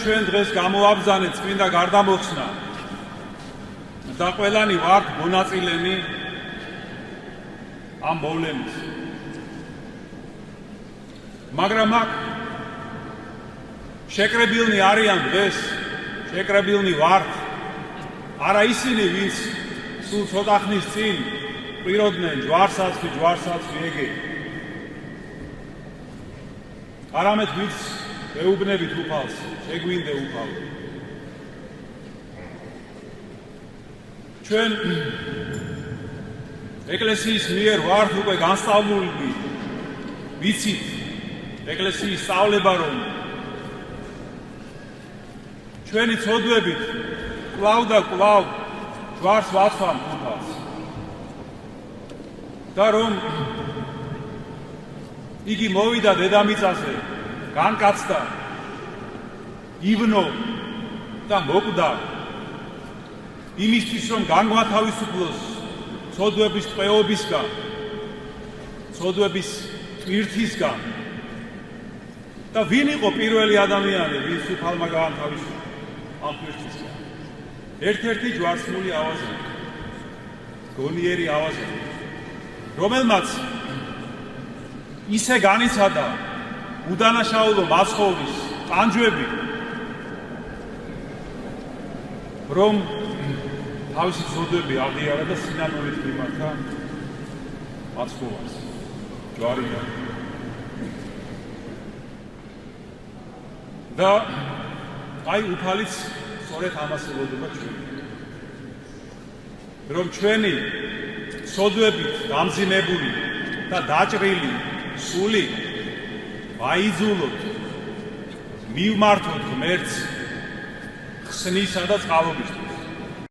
ჩვენ დღეს გამოაბრძანეთ წმინდა გარდამოხსნა და ყველანი ვართ მონაწილენი ამ მოვლენის. მაგრამ აქ შეკრებილნი არიან დღეს, შეკრებილნი ვართ არა ისინი, ვინც სულ ცოტა ხნის წინ პიროდნენ ჯვარსაცხვი ეგე. არამედ ვინც ეუბნებით უფალს, შეგვინდე უფალო. ჩვენ ეკლესიის მიერ ვართ უკვე განსწავლული, ვიცით ეკლესიის სწავლება რომ ჩვენი ცოდვებით კვლავ და კვლავ ჯვარს ვაცვამთ უფალს. და რომ იგი მოვიდა დედამიწაზე, განკაცდა, იბნო და მოკვდა იმისთვის, რომ განგვათავისუფლოს ცოდვების ტყვეობისგან, ცოდვების ტვირთისგან. და ვინ იყო პირველი ადამიანი, ვინც უფალმა გაანთავისუფლა ამ ტვირთისგან? ერთ-ერთი ჯვარსმული ავაზანი, გონიერი ავაზანი, რომელმაც ისე განიცადა უდანაშაულო მაცხოვრის ტანჯვები, რომ თავისი ცოდვები აღიარა და სინანულით მიმართა მაცხოვარს, ჯვარიდან. და აი უფალიც სწორედ ამას ელოდება ჩვენ. რომ ჩვენი ცოდვებით დამძიმებული და დაჭრილი სული ვაიძულოთ, მივმართოთ ღმერთს ხსნისა და წყალობისთვის.